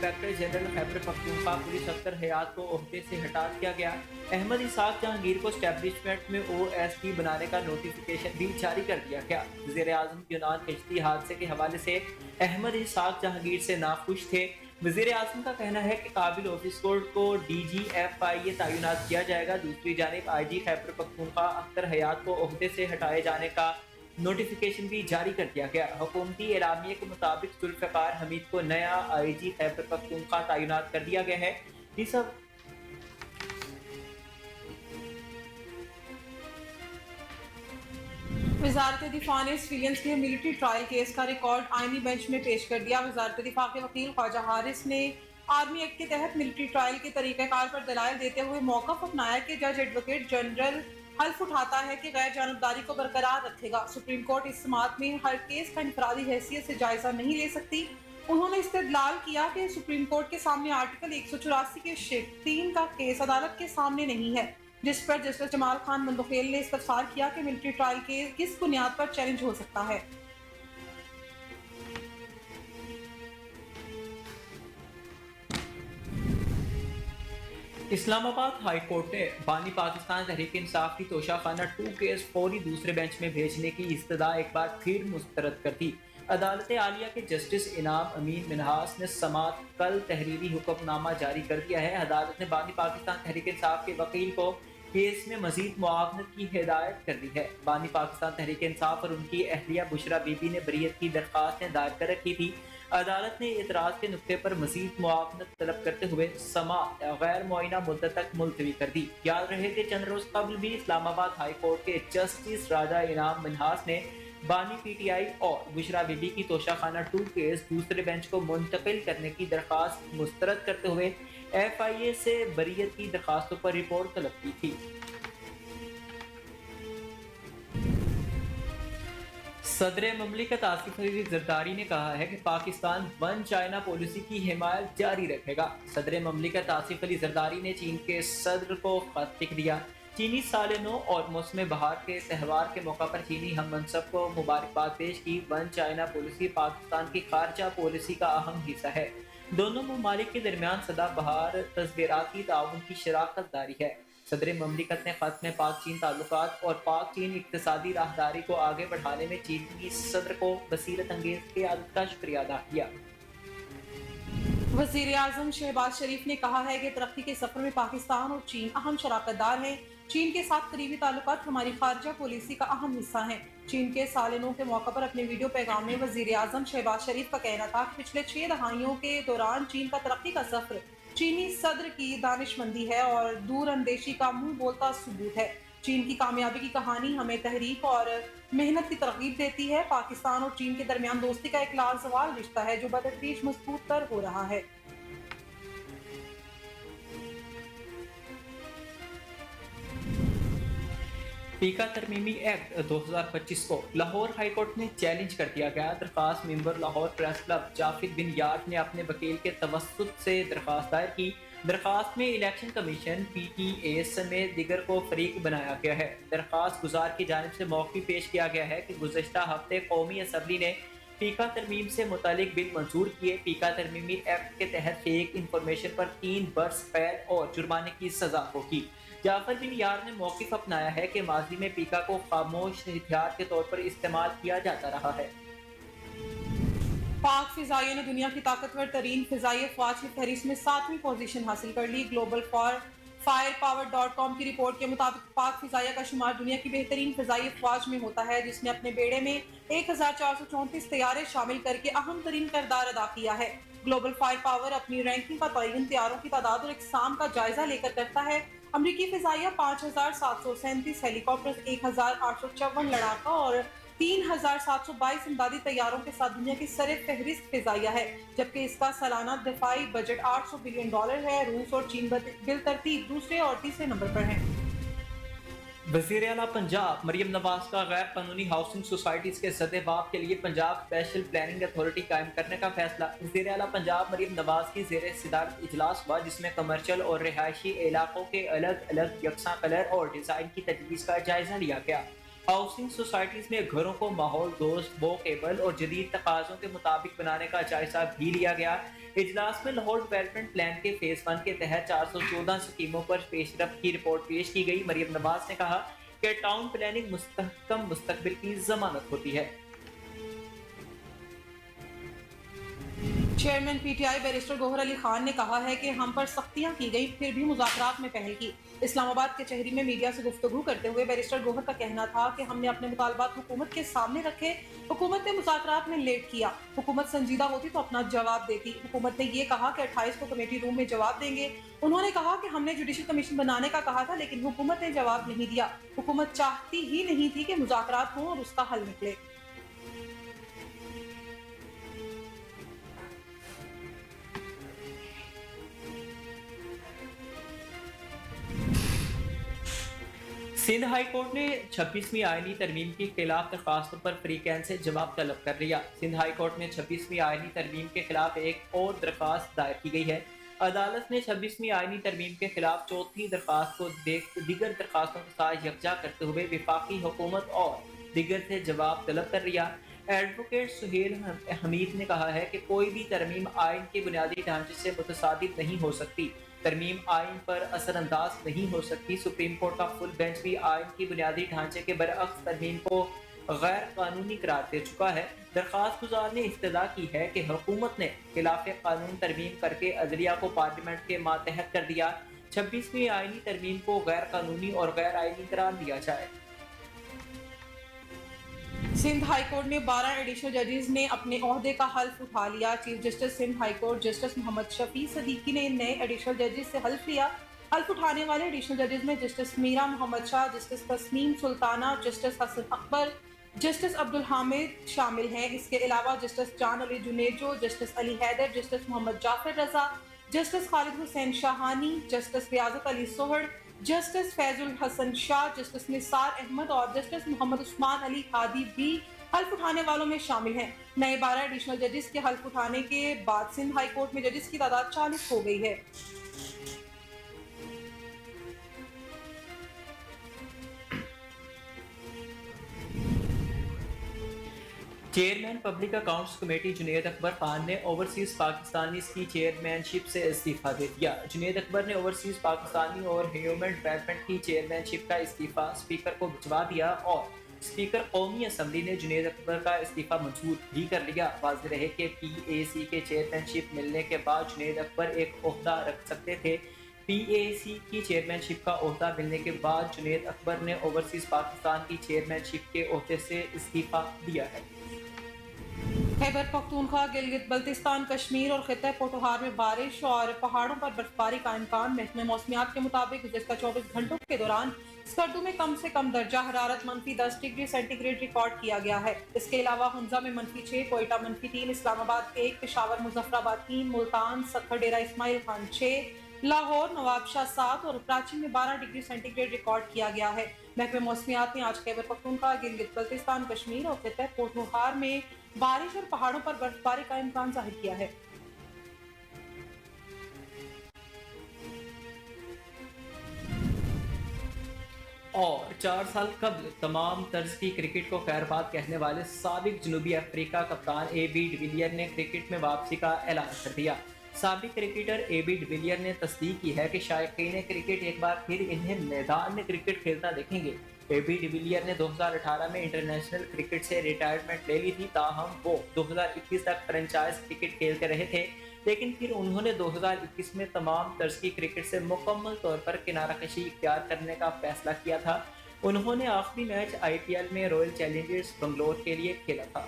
Inspector general Khyber Pakhtunkhwa police Akhtar Hayat को ओहदे से हटा दिया गया। अहमद इसाक जहांगीर को एस्टेब्लिशमेंट में OSD बनाने का नोटिफिकेशन भी जारी कर दिया गया। वज़ीर आज़म यूनान कश्ती हादसे के हवाले से अहमद इसाक जहांगीर से नाखुश थे। वज़ीर आज़म का कहना है कि काबिल ऑफिसर को DGFIA तैनात किया जाएगा। दूसरी जानिब IG खैबर पख्तूनख्वा अख्तर हयात को ओहदे से हटाए जाने का नोटिफिकेशन भी जारी कर दिया गया। हुकूमती एलामिये के मुताबिक जुल्फ़िकार हमीद को नया IG खैबर पख्तूनख्वा तैनात कर दिया गया है। इस वज़ारत दिफा ने सिविलियंस के मिलिट्री ट्रायल केस का रिकॉर्ड आईनी बेंच में पेश कर दिया। वज़ारत दिफा के वकील ख्वाजा हारिस ने आर्मी एक्ट के तहत मिलिट्री ट्रायल के तरीक़ाकार पर दलाइल देते हुए मौक़िफ़ अपनाया कि जज एडवोकेट जनरल हल्फ उठाता है कि गैर जानबदारी को बरकरार रखेगा। सुप्रीम कोर्ट इस समात में हर केस का इनफरादी हैसियत से जायजा नहीं ले सकती। उन्होंने इस्तेदलाल किया कि सुप्रीम कोर्ट के सामने आर्टिकल 184 के शेख 3 का केस अदालत के सामने नहीं है, जिस पर जस्टिस जमाल खान मंदोखेल ने इस्तफसार किया कि मिलिट्री ट्रायल केस किस बुनियाद पर चैलेंज हो सकता है। इस्लामाबाद हाई कोर्ट ने बानी पाकिस्तान तहरीक इंसाफ की तोशाखाना 2 केस फौरी दूसरे बेंच में भेजने की इस्तदा एक बार फिर मुस्तरद कर दी। अदालत आलिया के जस्टिस इनाम अमीन मिनहास ने समात कल तहरीरी हुक्मनामा जारी कर दिया है। अदालत ने बानी पाकिस्तान तहरीक इंसाफ के वकील को केस में मजीद मुआवनत की हिदायत कर दी है। बानी पाकिस्तान तहरीक इंसाफ और उनकी अहलिया बुशरा बीबी ने बरीयत की दरख्वास्तें दायर कर रखी थी। अदालत ने एतराज के नुक्ते पर मजीद मुआवनत तलब करते हुए समाअत गैर मुअय्यना मुद्दत तक मुलतवी कर दी। याद रहे कि चंद रोज कबल भी इस्लामाबाद हाई कोर्ट के जस्टिस राजा इनाम मिनहास ने बानी PTI और बुशरा बीबी की तोशाखाना 2 केस दूसरे बेंच को मुंतकिल करने की दरख्वास्त मुस्तरद करते हुए FIA से बरीयत की दरखास्तों पर रिपोर्ट तलब की थी। सदर ममलिकत आसिफ अली जरदारी ने कहा है कि पाकिस्तान वन चाइना पॉलिसी की हिमायत जारी रखेगा। सदर ममलिकत आसिफ अली जरदारी ने चीन के सदर को खत लिख दिया। चीनी साल नौ और मौसम बहार के त्यौहार के मौका पर चीनी हम मनसब को मुबारकबाद पेश की। वन चाइना पॉलिसी पाकिस्तान की खारजा पॉलिसी का अहम हिस्सा है। दोनों ममालिक के दरमियान सदा बहार तस्वीराती ताउन की शराकत दारी है। सदर ममलिकत ने खत में पाक चीन ताल्लुकात और पाक चीन इक्तिसादी राहदारी को आगे बढ़ाने में चीनी सदर को बसीरत अंगेज क़ियादत का शुक्रिया अदा किया। वज़ीर आज़म शहबाज शरीफ ने कहा है कि तरक्की के सफर में पाकिस्तान और चीन अहम शराकतदार हैं। चीन के साथ करीबी ताल्लुकात हमारी खारजा पॉलिसी का अहम हिस्सा हैं। चीन के साल नौ के मौके पर अपने वीडियो पैगाम में वज़ीर आज़म शहबाज शरीफ का कहना था कि पिछले 6 दहाइयों के दौरान चीन का तरक्की का सफर चीनी सदर की दानिशमंदी है और दूर अंदेशी का मुंह बोलता सबूत है। चीन की कामयाबी की कहानी हमें तहरीक और मेहनत की तरगीब देती है। पाकिस्तान और चीन के दरमियान दोस्ती का एक लाजवाल रिश्ता है जो बतदरीज मजबूत तर हो रहा है। पीका तरमीमी एक्ट 2025 को लाहौर हाई कोर्ट ने चैलेंज कर दिया गया। दरखास्त मेंबर लाहौर प्रेस क्लब जाफिद बिन याद ने अपने वकील के तवस्सुत से दरखास्त दायर की। दरखास्त में इलेक्शन कमीशन PTA समेत दिगर को फरीक बनाया गया है। दरखास्त गुजार की जानिब से मौक़िफ़ पेश किया गया है कि गुज़श्ता हफ्ते कौमी असम्बली ने पीका तरमीम से मुतालिक बिल मंजूर किए। पीका तरमीमी एक्ट के तहत फेक इंफॉर्मेशन पर 3 बरस कैद और जुर्माने की सजा होगी। जाफर बिन यार ने मौक़िफ़ अपनाया है कि माजी में पीका को खामोश हथियार के तौर पर इस्तेमाल किया जाता रहा है। पाक फिजाइयों ने दुनिया की ताकतवर तरीन फिजाई अफवाज की फहरिस्त में 7वीं पोजीशन हासिल कर ली। ग्लोबल फॉर firepower.com की रिपोर्ट के मुताबिक पाक फिजाइया का शुमार दुनिया की बेहतरीन फिजाई अफवाज में होता है, जिसने अपने बेड़े में 1434 तैयारे शामिल करके अहम तरीन किरदार अदा किया है। ग्लोबल फायर पावर अपनी रैंकिंग का तयन तैयारों की तादाद और इकसाम का जायजा लेकर करता है। अमरीकी फिजाइया 5737 हेलीकॉप्टर, 1854 लड़ाका और 3722 इमदादी तैयारों के साथ दुनिया की सरे फहरिस्त फिजाइया है, जबकि इसका सालाना दिफाई बजट $800 बिलियन है। रूस और चीन बिलतरतीब दूसरे और तीसरे नंबर पर हैं। वज़ीर आला पंजाब मरियम नवाज का गैर कानूनी हाउसिंग सोसाइटीज के सदेबाब के लिए पंजाब स्पेशल प्लानिंग अथॉरिटी कायम करने का फैसला। वज़ीर आला पंजाब मरियम नवाज की ज़ेर सदारत इजलास हुआ, जिसमें कमर्शियल और रिहायशी इलाकों के अलग अलग यकसा कलर और डिज़ाइन की तजवीज़ का जायजा लिया गया। हाउसिंग सोसाइटीज में घरों को माहौल दोस्त, वोकेबल और जदीद तकाज़ों के मुताबिक बनाने का जायजा भी लिया गया। इजलास में लाहौर डेवलपमेंट प्लान के फेज 1 के तहत 414 स्कीमों पर पेशरफ्त की रिपोर्ट पेश की गई। मरियम नवाज ने कहा कि टाउन प्लानिंग मुस्तहकम मुस्तकबिल की जमानत होती है। Chairman PTI barrister Gohar Ali Khan ने कहा है कि हम पर सख्तियां की गई फिर भी मुज़ाकरात में पहल की। इस्लामाबाद के चहरी में मीडिया से गुफ्तगू करते हुए बैरिस्टर गौहर का कहना था कि हमने अपने मुतालबात हुकूमत के सामने रखे, हुकूमत ने मुज़ाकरात में लेट किया। हुकूमत संजीदा होती तो अपना जवाब देती। हुकूमत ने ये कहा कि 28 को कमेटी रूम में जवाब देंगे। उन्होंने कहा कि हमने जुडिशल कमीशन बनाने का कहा था, लेकिन हुकूमत ने जवाब नहीं दिया। हुकूमत चाहती ही नहीं थी कि मुज़ाकरात हों और उसका हल निकले। सिंध हाई कोर्ट ने 26वीं आईनी तरमीम के खिलाफ दरखास्तों पर फ्री कैन से जवाब तलब कर लिया। सिंध हाई कोर्ट में 26वीं आईनी तरमीम के खिलाफ एक और दरखास्त दायर की गई है। अदालत ने 26वीं आईनी तरमीम के खिलाफ चौथी दरखास्त को दीगर दरखास्तों के साथ यकजा करते हुए वफाकी हुकूमत और दीगर से जवाब तलब कर लिया। एडवोकेट सुहेल हमीद ने कहा है कि कोई भी तरमीम आइन के बुनियादी ढांचे से मुतसादिफ नहीं हो सकती। तरमीम आइन पर असरअंदाज नहीं हो सकती। सुप्रीम कोर्ट का फुल बेंच भी आइन की बुनियादी ढांचे के बरअक्स तरमीम को गैर कानूनी करार दे चुका है। दरखास्त गुजार ने इस्तदा की है कि हुकूमत ने खिलाफ कानून तरमीम करके अदलिया को पार्लियामेंट के मातहत कर दिया। 26वीं आईनी तरमीम को गैर कानूनी और गैर आईनी करार दिया जाए। सिंध हाई कोर्ट ने 12 एडिशनल जजेस ने अपने ओहदे का हल्फ उठा लिया। Chief justice Sindh high court justice Muhammad Shafi Siddiqui ने नए एडिशनल जजेस से हल्फ लिया। हल्फ उठाने वाले एडिशनल जजेस में justice Meera Mohammad Shah, justice Tasneem Sultana, justice Hasan Akbar, justice Abdul Hamid शामिल हैं। इसके अलावा justice Jan Ali Junejo, justice Ali Haider, justice Mohammad Jafar Raza, justice Khalid Hussain Shahani, justice Riazat Ali Sohar, justice Faizul Hasan Shah, justice Nisar Ahmed और जस्टिस मोहम्मद उस्मान अली हादी भी हल्फ उठाने वालों में शामिल हैं। नए 12 एडिशनल जजेस के हल्फ उठाने के बाद सिंध हाई कोर्ट में जजेस की तादाद 40 हो गई है। Chairman public accounts committee Junaid Akbar Khan ने ओवरसीज पाकिस्तानी की चेयरमैनशिप से इस्तीफा दे दिया। जुनेद अकबर ने ओवरसीज पाकिस्तानी और ह्यूमन डेवलपमेंट की चेयरमैनशिप का इस्तीफा स्पीकर को भिजवा दिया और स्पीकर कौमी असम्बली ने जुनेद अकबर का इस्तीफा मंजूर भी कर लिया। वाज़ेह रहे कि PAC के चेयरमैनशिप मिलने के बाद जुनेद अकबर एक ओहदा रख सकते थे। PAC की चेयरमैनशिप का ओहदा मिलने के बाद जुनेद अकबर ने ओवरसीज पाकिस्तान की चेयरमैनशिप के ओहदे से इस्तीफा दिया है। खैबर पख्तूनख्वा, गिलगित बल्तिस्तान, कश्मीर और खित्ते पोठोहार में बारिश और पहाड़ों पर बर्फबारी का इम्कान। महकमे मौसमियात के मुताबिक गुज़िश्ता 24 घंटों के दौरान स्कर्दू में कम से कम दर्जा हरारत -10 डिग्री सेंटीग्रेड रिकॉर्ड किया गया है। इसके अलावा हुंजा में -6, कोयटा -3, इस्लामाबाद 1, पेशावर मुजफ्फराबाद 3, मुल्तान, सखर, डेरा इस्माइल खान 6, लाहौर, नवाबशाह 7 और कराची में 12 डिग्री सेंटीग्रेड रिकॉर्ड किया गया है। महकमे मौसमियात ने आज खैबर पख्तूनख्वा, गिलगित बल्तिस्तान, कश्मीर और खित्ते पोठोहार में बारिश और पहाड़ों पर बर्फबारी का इम्कान जाहिर किया है। और 4 साल कबल तमाम तर्ज की क्रिकेट को खैरबाद कहने वाले साबिक जनूबी अफ्रीका कप्तान AB डिविलियर ने क्रिकेट में वापसी का ऐलान कर दिया। साबिक क्रिकेटर AB डिविलियर ने तस्दीक की है कि शायकीन क्रिकेट एक बार फिर इन्हें मैदान में क्रिकेट खेलता देखेंगे। AB डिविलियर ने 2018 में इंटरनेशनल क्रिकेट से रिटायरमेंट ले ली थी, ताहम वो 2021 तक फ्रेंचाइज क्रिकेट खेलते रहे थे, लेकिन फिर उन्होंने 2021 में तमाम तर्ज की क्रिकेट से मुकम्मल तौर पर किनाराकशी इख्तियार करने का फैसला किया था। उन्होंने आखिरी मैच IPL में रॉयल चैलेंजर्स बंगलोर के लिए खेला था।